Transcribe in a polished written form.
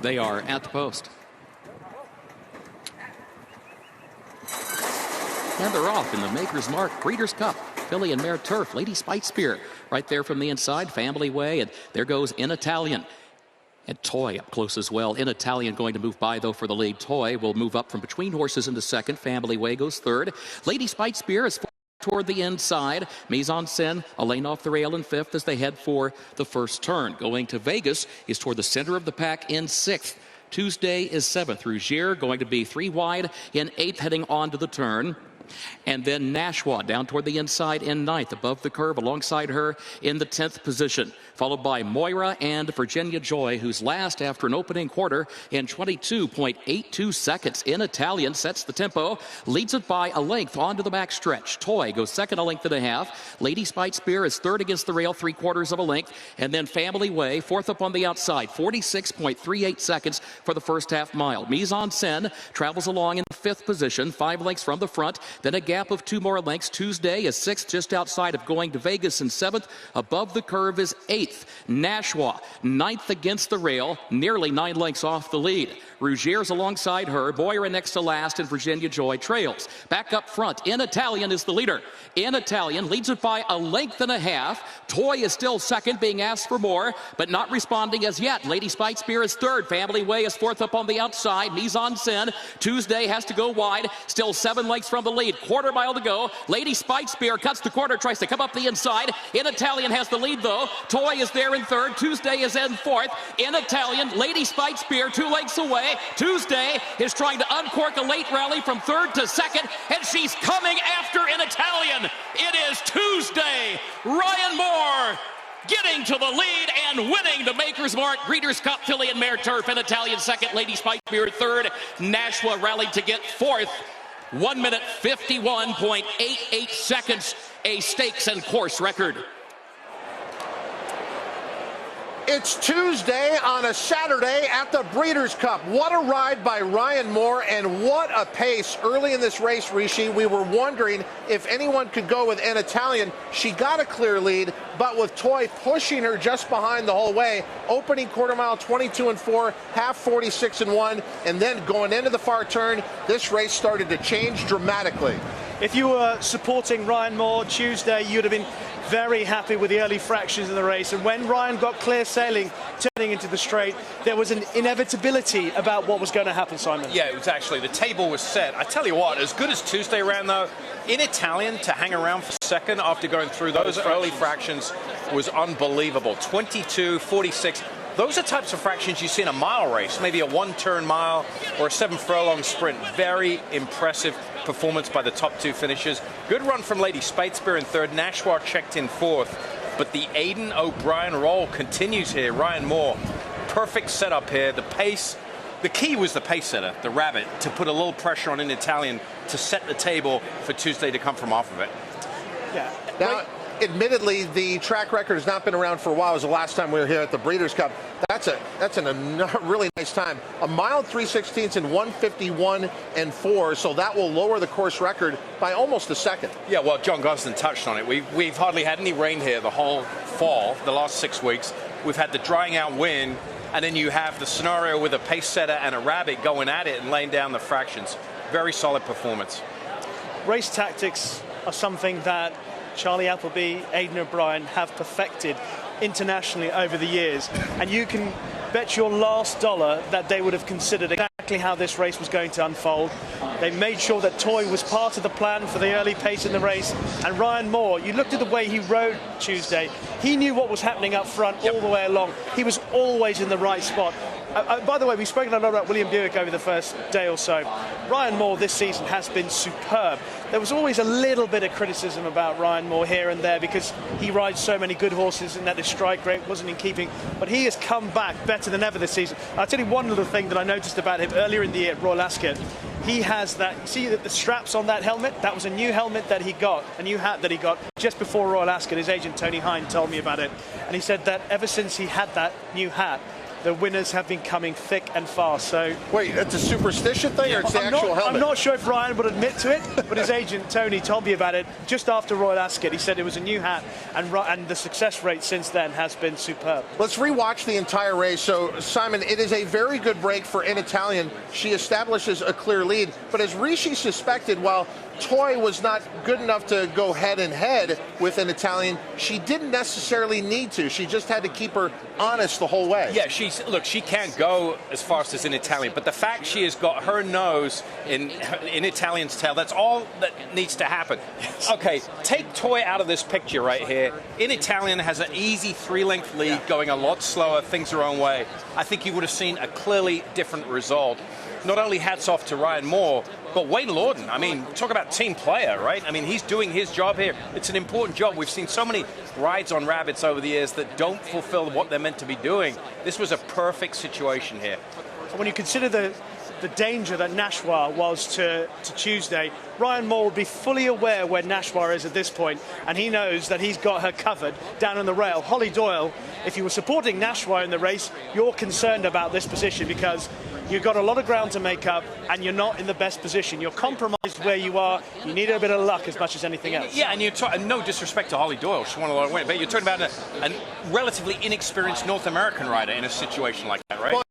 They are at the post. And they're off in the Maker's Mark Breeders' Cup. Filly and Mare Turf. Lady Spite Spear right there from the inside. Family Way. And there goes In Italian. And Toy up close as well. In Italian going to move by, though, for the lead. Toy will move up from between horses into second. Family Way goes third. Lady Spite Spear is toward the inside. Mise en Scène, a lane off the rail in fifth as they head for the first turn. Going to Vegas is toward the center of the pack in sixth. Tuesday is seventh. Rougier going to be 3 wide in eighth, heading on to the turn. And then Nashua down toward the inside in ninth, above the curve alongside her in the 10th position, followed by NYRA and Virginia Joy, who's last after an opening quarter in 22.82 seconds. In Italian sets the tempo, leads it by a length onto the back stretch. Toy goes second, a length and a half. Lady Spite Spear is third against the rail, 3/4 of a length. And then Family Way, fourth up on the outside, 46.38 seconds for the first half mile. Mise en Scène travels along in the fifth position, 5 lengths from the front. Then a gap of 2 more lengths. Tuesday is sixth, just outside of going to Vegas in seventh. Above the curve is eighth. Nashua, ninth against the rail, nearly 9 lengths off the lead. Rougier's alongside her. Boyer next to last, and Virginia Joy trails. Back up front, In Italian is the leader. In Italian leads it by a length and a half. Toy is still second, being asked for more, but not responding as yet. Lady Spite Spear is third. Family Way is fourth up on the outside. Mise en Scène. Tuesday has to go wide. Still 7 lengths from the lead. 1/4 mile to go. Lady Spite Spear cuts the quarter, tries to come up the inside. In Italian has the lead, though. Toy is there in third. Tuesday is in fourth. In Italian, Lady Spite Spear 2 lengths away. Tuesday is trying to uncork a late rally from third to second, and she's coming after In Italian. It is Tuesday. Ryan Moore getting to the lead and winning the Maker's Mark Breeders' Cup. Filly and Mare Turf. In Italian second. Lady Spite Spear third. Nashua rallied to get fourth. 1 minute 51.88 seconds, a stakes and course record. It's Tuesday on a Saturday at the Breeders' Cup. What a ride by Ryan Moore, and what a pace early in this race, Rishi. We were wondering if anyone could go with In Italian. She got a clear lead, but with Toy pushing her just behind the whole way. Opening 1/4 mile, 22-4, half 46-1, and then going into the far turn, this race started to change dramatically. If you were supporting Ryan Moore Tuesday, you'd have been very happy with the early fractions in the race. And when Ryan got clear sailing, turning into the straight, there was an inevitability about what was going to happen, Simon. Yeah, it was actually, the table was set. I tell you what, as good as Tuesday ran, though, In Italian to hang around for second after going through those early fractions was unbelievable. 22-46. Those are types of fractions you see in a mile race, maybe a 1-turn mile or a 7-furlong sprint. Very impressive performance by the top 2 finishers. Good run from Lady Spite Spear in third. Nashua checked in fourth. But the Aidan O'Brien roll continues here. Ryan Moore, perfect setup here. The pace, the key was the pace setter, the rabbit, to put a little pressure on In Italian to set the table for Tuesday to come from off of it. Yeah. Now, admittedly, the track record has not been around for a while. It was the last time we were here at the Breeders' Cup. That's a really nice time. A mile 3/16 in 1:51-4, so that will lower the course record by almost a second. Yeah, well, John Gosden touched on it. We've hardly had any rain here the whole fall, the last 6 weeks. We've had the drying out wind, and then you have the scenario with a pace setter and a rabbit going at it and laying down the fractions. Very solid performance. Race tactics are something that Charlie Appleby, Aidan O'Brien have perfected internationally over the years, and you can bet your last dollar that they would have considered exactly how this race was going to unfold. They made sure that Toy was part of the plan for the early pace in the race, and Ryan Moore, you looked at the way he rode Tuesday, he knew what was happening up front all the way along. He was always in the right spot. By the way, we've spoken a lot about William Buick over the first day or so. Ryan Moore this season has been superb. There was always a little bit of criticism about Ryan Moore here and there because he rides so many good horses and that his strike rate wasn't in keeping. But he has come back better than ever this season. I'll tell you one little thing that I noticed about him earlier in the year at Royal Ascot. He has that, see that the straps on that helmet? That was a new helmet that he got, a new hat that he got just before Royal Ascot. His agent Tony Hine told me about it. And he said that ever since he had that new hat, the winners have been coming thick and fast. So wait, that's a superstition thing, or it's the actual helmet? I'm not sure if Ryan would admit to it, but his agent Tony told me about it just after Royal Ascot. He said it was a new hat, and the success rate since then has been superb. Let's rewatch the entire race. So, Simon, it is a very good break for In Italian. She establishes a clear lead, but as Rishi suspected, while Toy was not good enough to go head-and-head with an Italian, she didn't necessarily need to. She just had to keep her honest the whole way. Yeah, she can't go as fast as in Italian, but the fact she has got her nose in Italian's tail, that's all that needs to happen. Okay, take Toy out of this picture right here. In Italian has an easy 3-length lead, going a lot slower, things her own way. I think you would have seen a clearly different result. Not only hats off to Ryan Moore, but Wayne Lorden. I mean, talk about team player, right? I mean, he's doing his job here. It's an important job. We've seen so many rides on rabbits over the years that don't fulfill what they're meant to be doing. This was a perfect situation here. When you consider the danger that Nashwa was to Tuesday, Ryan Moore will be fully aware where Nashwa is at this point, and he knows that he's got her covered down on the rail. Holly Doyle, if you were supporting Nashwa in the race, you're concerned about this position because you've got a lot of ground to make up and you're not in the best position. You're compromised where you are. You need a bit of luck as much as anything else. Yeah, and you're talking, no disrespect to Holly Doyle, she won a lot of wins, but you're talking about a relatively inexperienced North American rider in a situation like that, right?